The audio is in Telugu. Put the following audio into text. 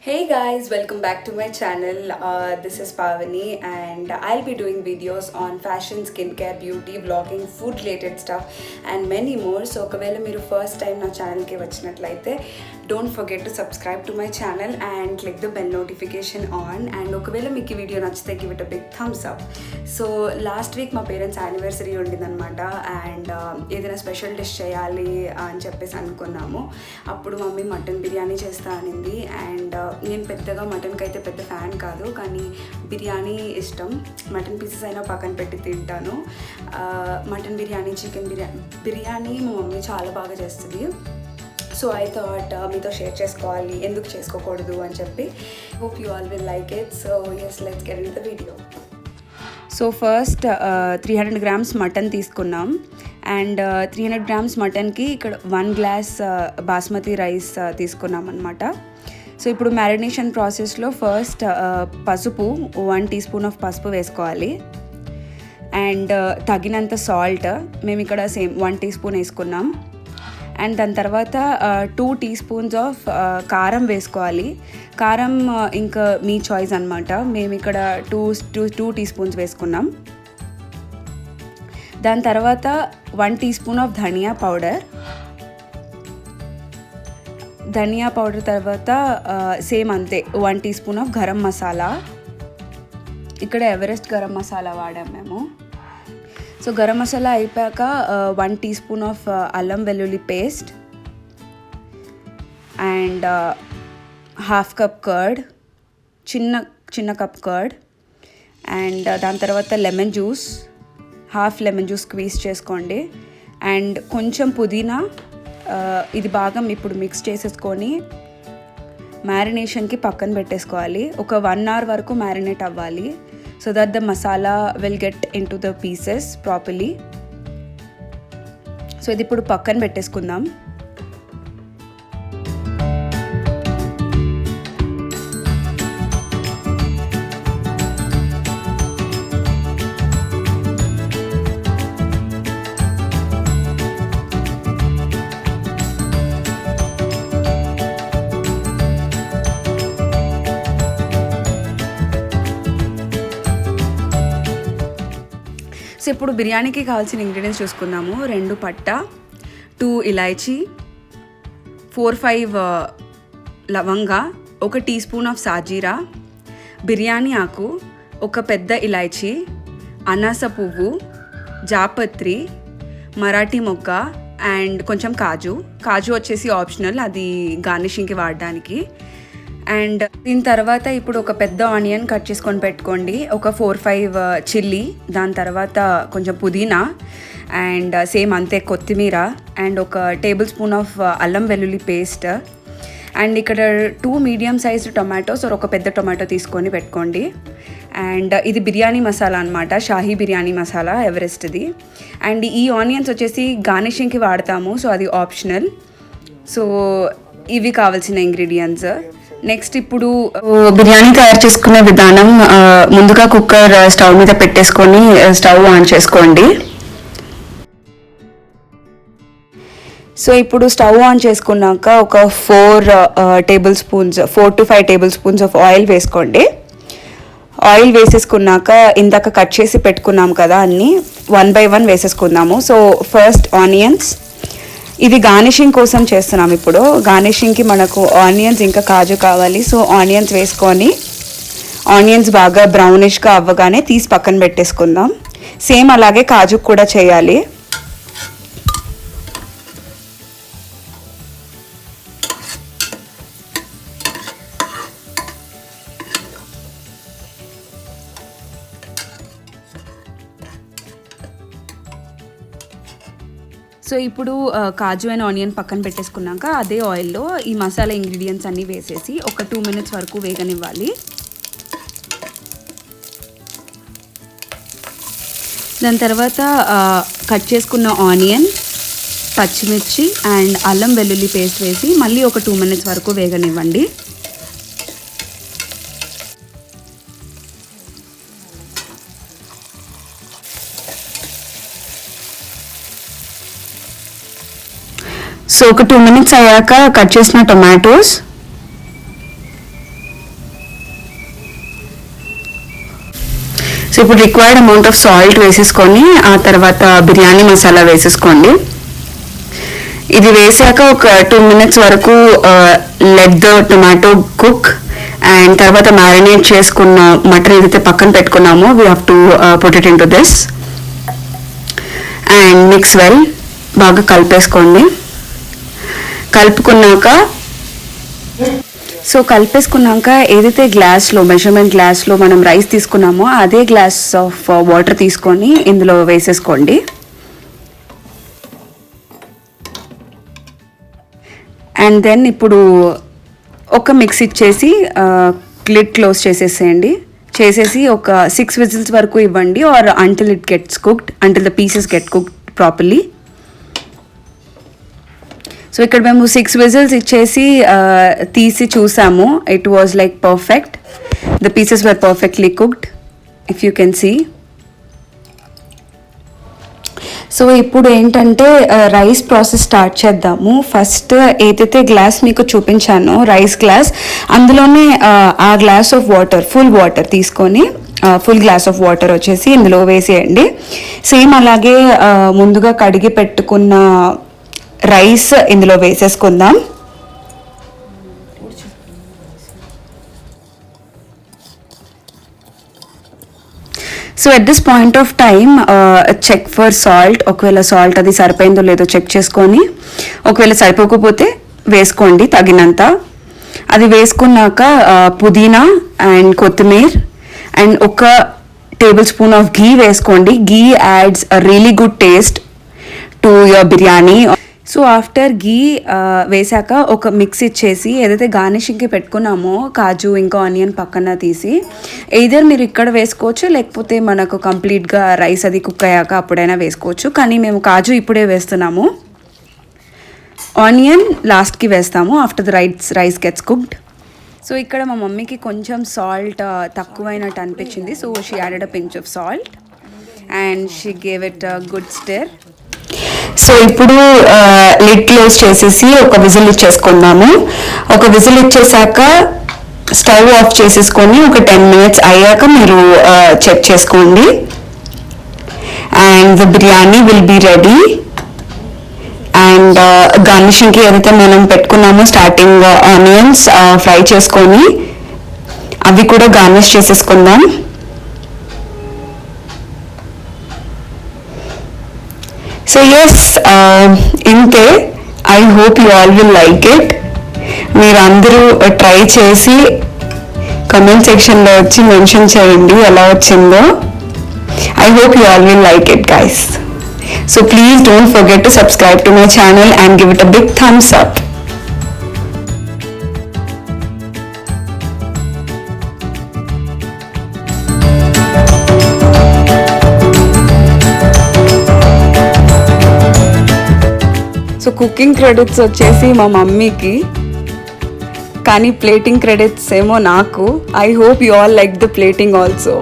Hey guys, welcome back to my channel. This is Pavani and I'll be doing videos on fashion, skincare, beauty, vlogging, food related stuff and many more. So ఒకవేళ మీరు first time నా ఛానల్కి వచ్చినట్లయితే don't forget to subscribe to my channel and click the bell notification on. And ఒకవేళ మీకు ఈ వీడియో నచ్చితే give it a big thumbs up. So last week మా పేరెంట్స్ యానివర్సరీ ఉండిందనమాట అండ్ ఏదైనా స్పెషల్ డిష్ చేయాలి అని చెప్పేసి అనుకున్నాము. అప్పుడు మమ్మీ మటన్ బిర్యానీ చేస్తా అనింది అండ్ నేను పెద్దగా మటన్కి అయితే పెద్ద ఫ్యాన్ కాదు, కానీ బిర్యానీ ఇష్టం. మటన్ పీసెస్ అయినా పక్కన పెట్టి తింటాను. మటన్ బిర్యానీ, చికెన్ బిర్యానీ మా మమ్మీ చాలా బాగా చేస్తుంది. సో ఐ థాట్ మీతో షేర్ చేసుకోవాలి, ఎందుకు చేసుకోకూడదు అని చెప్పి. Hope you all will like it. So yes, let's get in the video. So first 300 grams mutton తీసుకున్నాం అండ్ 300 grams మటన్కి ఇక్కడ 1 glass బాస్మతి రైస్ తీసుకున్నాం అనమాట. సో ఇప్పుడు మ్యారినేషన్ ప్రాసెస్లో ఫస్ట్ పసుపు 1 teaspoon ఆఫ్ పసుపు వేసుకోవాలి అండ్ తగినంత సాల్ట్, మేము ఇక్కడ సేమ్ 1 teaspoon వేసుకున్నాం. అండ్ దాని తర్వాత 2 teaspoons ఆఫ్ కారం వేసుకోవాలి. కారం ఇంకా మీ చాయిస్ అనమాట. మేము ఇక్కడ 2 teaspoons వేసుకున్నాం. దాని తర్వాత 1 teaspoon ఆఫ్ ధనియా పౌడర్. ధనియా పౌడర్ తర్వాత సేమ్ అంతే 1 teaspoon ఆఫ్ గరం మసాలా. ఇక్కడ ఎవరెస్ట్ గరం మసాలా వాడాం మేము. సో గరం మసాలా అయిపోయాక 1 teaspoon ఆఫ్ అల్లం వెల్లుల్లి paste and half cup curd, చిన్న కప్ కర్డ్. అండ్ దాని తర్వాత lemon juice, half lemon juice squeeze చేసుకోండి. అండ్ కొంచెం పుదీనా. ఇది బాగా ఇప్పుడు మిక్స్ చేసేసుకొని మ్యారినేషన్కి పక్కన పెట్టేసుకోవాలి. ఒక 1 hour వరకు మ్యారినేట్ అవ్వాలి, so that the masala will get in to the pieces properly. So ఇది ఇప్పుడు పక్కన పెట్టేసుకుందాం. సో ఇప్పుడు బిర్యానీకి కావాల్సిన ఇంగ్రీడియంట్స్ చూసుకుందాము. 2 పట్టా, 2 ఇలాచీ, 4-5 లవంగా, 1 teaspoon ఆఫ్ సాజీరా, బిర్యానీ ఆకు, 1 పెద్ద ఇలాచీ, అనాస పువ్వు, జాపత్రి, మరాఠీ మొగ్గ అండ్ కొంచెం కాజు వచ్చేసి ఆప్షనల్, అది గార్నిషింగ్కి వాడడానికి. అండ్ దీని తర్వాత ఇప్పుడు ఒక పెద్ద ఆనియన్ కట్ చేసుకొని పెట్టుకోండి, ఒక 4-5 చిల్లీ, దాని తర్వాత కొంచెం పుదీనా అండ్ సేమ్ అంతే కొత్తిమీర అండ్ 1 tablespoon ఆఫ్ అల్లం వెల్లుల్లి పేస్ట్. అండ్ ఇక్కడ 2 medium sized టొమాటోస్, ఒక పెద్ద టొమాటో తీసుకొని పెట్టుకోండి. అండ్ ఇది బిర్యానీ మసాలా అనమాట, షాహీ బిర్యానీ మసాలా ఎవరెస్ట్ది. అండ్ ఈ ఆనియన్స్ వచ్చేసి గార్నిషింగ్కి వాడతాము, సో అది ఆప్షనల్. సో ఇవి కావాల్సిన ఇంగ్రీడియంట్స్. నెక్స్ట్ ఇప్పుడు బిర్యానీ తయారు చేసుకునే విధానం. ముందుగా కుక్కర్ స్టవ్ మీద పెట్టేసుకొని స్టవ్ ఆన్ చేసుకోండి. సో ఇప్పుడు స్టవ్ ఆన్ చేసుకున్నాక ఒక 4 to 5 tablespoons ఆఫ్ ఆయిల్ వేసుకోండి. ఆయిల్ వేసేసుకున్నాక ఇందాక కట్ చేసి పెట్టుకున్నాం కదా, అన్నీ 1 by 1 వేసేసుకుందాము. సో ఫస్ట్ ఆనియన్స్, ఇది గార్నిషింగ్ కోసం చేస్తున్నాం. ఇప్పుడు గార్నిషింగ్కి మనకు ఆనియన్స్ ఇంకా కాజు కావాలి. సో ఆనియన్స్ వేసుకొని ఆనియన్స్ బాగా బ్రౌనిష్గా అవ్వగానే తీసి పక్కన పెట్టేసుకుందాం. సేమ్ అలాగే కాజు కూడా చేయాలి. సో ఇప్పుడు కాజు అండ్ ఆనియన్ పక్కన పెట్టేసుకున్నాక అదే ఆయిల్లో ఈ మసాలా ఇంగ్రీడియంట్స్ అన్నీ వేసేసి ఒక 2 minutes వరకు వేగనివ్వాలి. దాని తర్వాత కట్ చేసుకున్న ఆనియన్, పచ్చిమిర్చి అండ్ అల్లం వెల్లుల్లి పేస్ట్ వేసి మళ్ళీ ఒక 2 minutes వరకు వేగనివ్వండి. సో ఒక 2 minutes అయ్యాక కట్ చేసిన టొమాటోస్ ఇప్పుడు రిక్వైర్డ్ అమౌంట్ ఆఫ్ సాల్ట్ వేసేసుకొని ఆ తర్వాత బిర్యానీ మసాలా వేసేసుకోండి. ఇది వేసాక ఒక 2 minutes వరకు let the tomato cook. And తర్వాత మ్యారినేట్ చేసుకున్న మటన్ ఏదైతే పక్కన పెట్టుకున్నామో we have to put it into this and mix well. బాగా కలిపేసుకోండి. కలిపేసుకున్నాక ఏదైతే గ్లాస్లో మెజర్మెంట్ గ్లాస్లో మనం రైస్ తీసుకున్నామో అదే గ్లాస్ ఆఫ్ వాటర్ తీసుకొని ఇందులో వేసేసుకోండి. అండ్ దెన్ ఇప్పుడు ఒక మిక్స్ ఇచ్చేసి లిడ్ క్లోజ్ చేసేసి ఒక 6 whistles వరకు ఇవ్వండి, or until it gets cooked, until the pieces get cooked properly. So ఇక్కడ మేము 6 whistles ఇచ్చేసి తీసి చూసాము. It was like perfect. The pieces were perfectly cooked if you can see. So ఇప్పుడు ఏంటంటే రైస్ ప్రాసెస్ స్టార్ట్ చేద్దాము. ఫస్ట్ ఏదైతే గ్లాస్ మీకు చూపించానో రైస్ గ్లాస్, అందులోనే ఆ glass of water, full water తీసుకొని ఫుల్ గ్లాస్ ఆఫ్ వాటర్ వచ్చేసి ఇందులో వేసేయండి. సేమ్ అలాగే ముందుగా కడిగి పెట్టుకున్న రైస్ ఇందులో వేసేసుకుందాం. So at this point of time check for salt. ఒకవేళ సాల్ట్ అది సరిపోయిందో లేదో చెక్ చేసుకొని, ఒకవేళ సరిపోకపోతే వేసుకోండి తగినంత. అది వేసుకున్నాక పుదీనా అండ్ కొత్తిమీర అండ్ ఒక టేబుల్ స్పూన్ ఆఫ్ ఘీ వేసుకోండి. Ghee adds a really good taste to your biryani. So after ghee వేసాక ఒక మిక్స్ ఇచ్చేసి ఏదైతే గార్నిషింగ్కి పెట్టుకున్నామో కాజు ఇంకా ఆనియన్ పక్కన తీసి ఎయిదర్ మీరు ఇక్కడ వేసుకోవచ్చు, లేకపోతే మనకు కంప్లీట్గా రైస్ అది కుక్ అయ్యాక అప్పుడైనా వేసుకోవచ్చు. కానీ మేము కాజు ఇప్పుడే వేస్తున్నాము. ఆనియన్ లాస్ట్కి వేస్తాము after the rice gets cooked. So ఇక్కడ మా మమ్మీకి కొంచెం సాల్ట్ తక్కువైనట్టు అనిపించింది. So she added a pinch of salt and she gave it a good stir. So ఇప్పుడు లిడ్ క్లోజ్ చేసేసి ఒక విజిల్ ఇచ్చేసుకుందాము. ఒక విజిల్ ఇచ్చేసాక స్టవ్ ఆఫ్ చేసేసుకొని ఒక 10 minutes అయ్యాక మీరు చెక్ చేసుకోండి. And the biryani will be ready. And గార్నిషింగ్కి ఏదైతే మనం పెట్టుకున్నామో స్టార్టింగ్ ఆనియన్స్ ఫ్రై చేసుకొని అవి కూడా గార్నిష్ చేసేసుకుందాం. సో ఎస్, ఇంతే. I hope you all will like it. మీరు అందరూ ట్రై చేసి కమెంట్ సెక్షన్లో వచ్చి మెన్షన్ చేయండి ఎలా వచ్చిందో. I hope you all will like it guys. So please don't forget to subscribe to my channel and give it a big thumbs up. So cooking credits వచ్చేసి మా మమ్మీకి, కానీ ప్లేటింగ్ క్రెడిట్స్ ఏమో నాకు. I hope you all like the plating also.